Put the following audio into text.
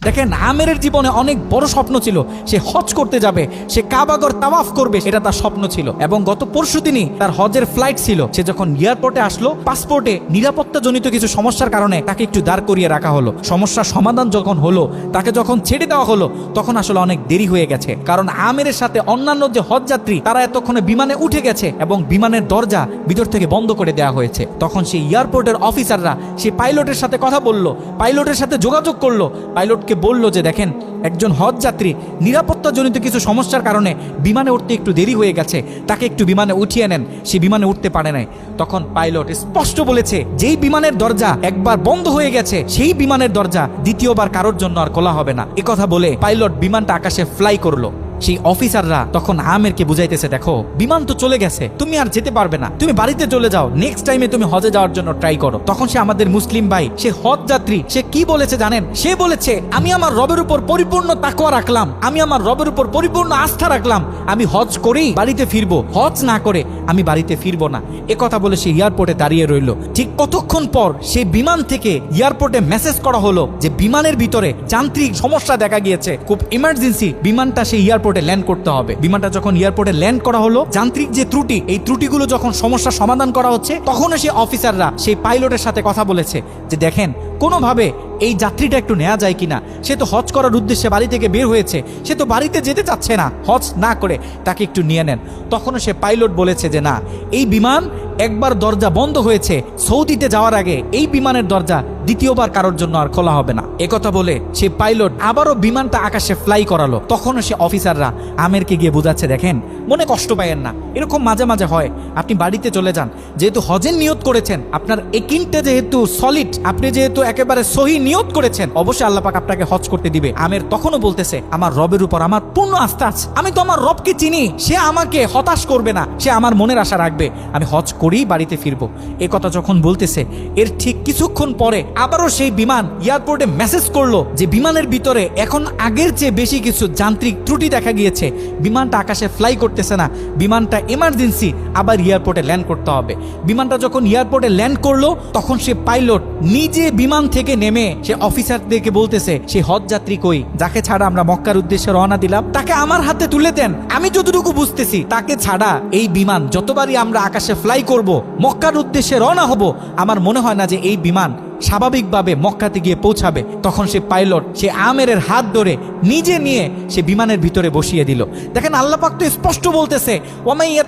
দেখেন, আমেরের জীবনে অনেক বড় স্বপ্ন ছিল। সে হজ করতে যাবে, সে কাবাগর তাওয়াফ করবে, এটা তার স্বপ্ন ছিল। এবং গত পরশুদিনই তার হজের ফ্লাইট ছিল। সে যখন এয়ারপোর্টে আসলো, পাসপোর্টে নিরাপত্তাজনিত কিছু সমস্যার কারণে তাকে একটু দাঁড় করিয়ে রাখা হলো। সমস্যার সমাধান যখন হলো, তাকে যখন ছেড়ে দেওয়া হলো, তখন আসলে অনেক দেরি হয়ে গেছে। কারণ আমেরের সাথে অন্যান্য যে হজ যাত্রী তারা এতক্ষণে বিমানে উঠে গেছে এবং বিমানের দরজা ভিতর থেকে বন্ধ করে দেওয়া হয়েছে। তখন সেই এয়ারপোর্টের অফিসাররা সেই পাইলটের সাথে কথা বললো, পাইলটের সাথে যোগাযোগ করলো, পাইলটকে বলল যে দেখেন, একজন হজ যাত্রী নিরাপত্তাজনিত কিছু সমস্যার কারণে বিমানে উঠতে একটু দেরি হয়ে গেছে, তাকে একটু বিমানে উঠিয়ে নেন। সে বিমানে উঠতে পারে নাই। তখন পাইলট স্পষ্ট বলেছে, যেই বিমানের দরজা একবার বন্ধ হয়ে গেছে, সেই বিমানের দরজা দ্বিতীয়বার কারোর জন্য আর খোলা হবে না। কথা বলে পাইলট বিমানটা আকাশে ফ্লাই করলো। সেই অফিসাররা তখন আমেরকে বুঝাইতেছে, দেখো বিমান তো চলে গেছে, তুমি আর যেতে পারবে না, তুমি বাড়িতে চলে যাও, নেক্সট টাইমে তুমি হজে যাওয়ার জন্য ট্রাই করো। তখন সে আমাদের মুসলিম ভাই, সে হজ যাত্রী, সে কি বলেছে জানেন? সে বলেছে, আমি আমার রবের উপর পরিপূর্ণ তাকওয়া রাখলাম, আমি আমার রবের উপর পরিপূর্ণ আস্থা রাখলাম, আমি হজ করেই বাড়িতে ফিরবো, হজ না করে আমি বাড়িতে ফিরবো না। কথা বলে সে এয়ারপোর্টে দাঁড়িয়ে রইল। ঠিক কতক্ষণ পর সেই বিমান থেকে এয়ারপোর্টে মেসেজ করা হলো যে বিমানের ভিতরে যান্ত্রিক সমস্যা দেখা গিয়েছে, খুব ইমার্জেন্সি, বিমানটা সেই এয়ারপোর্টে ল্যান্ড করতে হবে। বিমানটা যখন এয়ারপোর্টে ল্যান্ড করা হলো, যান্ত্রিক যে ত্রুটি, এই ত্রুটিগুলো যখন সমস্যা সমাধান করা হচ্ছে, তখন সেই অফিসাররা সেই পাইলটের সাথে কথা বলেছে যে দেখেন, কোনোভাবে এই যাত্রীটা একটু নেওয়া যায় কিনা। সে তো হজ করার উদ্দেশ্যে বাড়ি থেকে বের হয়েছে, সে তো বাড়িতে যেতে চাচ্ছে না, হজ না করে তাকে একটু নিয়ে নেন। তখনও সে পাইলট বলেছে যে না, এই বিমান একবার দরজা বন্ধ হয়েছে, সৌদিতে যাওয়ার আগে এই বিমানের দরজা দ্বিতীয়বার কারোর জন্য আর খোলা হবে না। কথা বলে সে পাইলট আবারও বিমানটা আকাশে ফ্লাই করালো। তখনও সে অফিসাররা আমেরকে গিয়ে বোঝাচ্ছে, দেখেন মনে কষ্ট পাইয়েন না, এরকম মাঝে মাঝে হয়, আপনি বাড়িতে চলে যান। যেহেতু হজের নিয়ত করেছেন, আপনার একিনটা যেহেতু সলিড, আপনি যেহেতু একেবারে সহি নিয়ত করেছেন, অবশ্যই আল্লাহ পাক আপনাকে হজ করতে দিবে। আমের তখনও বলতেছে, আমার রবের উপর আমার পূর্ণ আস্থা আছে, আমি তো আমার রবকে চিনি, সে আমাকে হতাশ করবে না, সে আমার মনের আশা রাখবে, আমি হজ করেই বাড়িতে ফিরবো। কথা যখন বলতেছে, এর ঠিক কিছুক্ষণ পরে আবারও সেই বিমান এয়ারপোর্টে মেসেজ করলো যে বিমানের ভিতরে এখন আগের চেয়ে বেশি কিছু যান্ত্রিক ত্রুটি দেখা গিয়েছে, বিমানটা আকাশে ফ্লাই করতেছে না, বিমানটা এমার্জেন্সি, আবার এয়ারপোর্টে ল্যান্ড করতে হবে। বিমানটা যখন এয়ারপোর্টে ল্যান্ড করলো, তখন সে পাইলট নিজে বিমান থেকে নেমে সে অফিসারদেরকে বলতেছে, সেই হজ যাত্রী কই, যাকে ছাড়া আমরা মক্কার উদ্দেশ্যে রওনা দিলাম, তাকে আমার হাতে তুলে দেন। আমি যতটুকু বুঝতেছি, তাকে ছাড়া এই বিমান যতবারই আমরা আকাশে ফ্লাই করব, মক্কার উদ্দেশ্যে রওনা হব, আমার মনে হয় না যে এই বিমান স্বাভাবিকভাবে মক্কাতে গিয়ে পৌঁছাবে। তখন সে পাইলট সে আমেরের হাত ধরে নিজে নিয়ে সে বিমানের ভিতরে বসিয়ে দিল। দেখেন, আল্লাহ পাক তো স্পষ্ট বলতেছে, ওয়ামাইয়াতা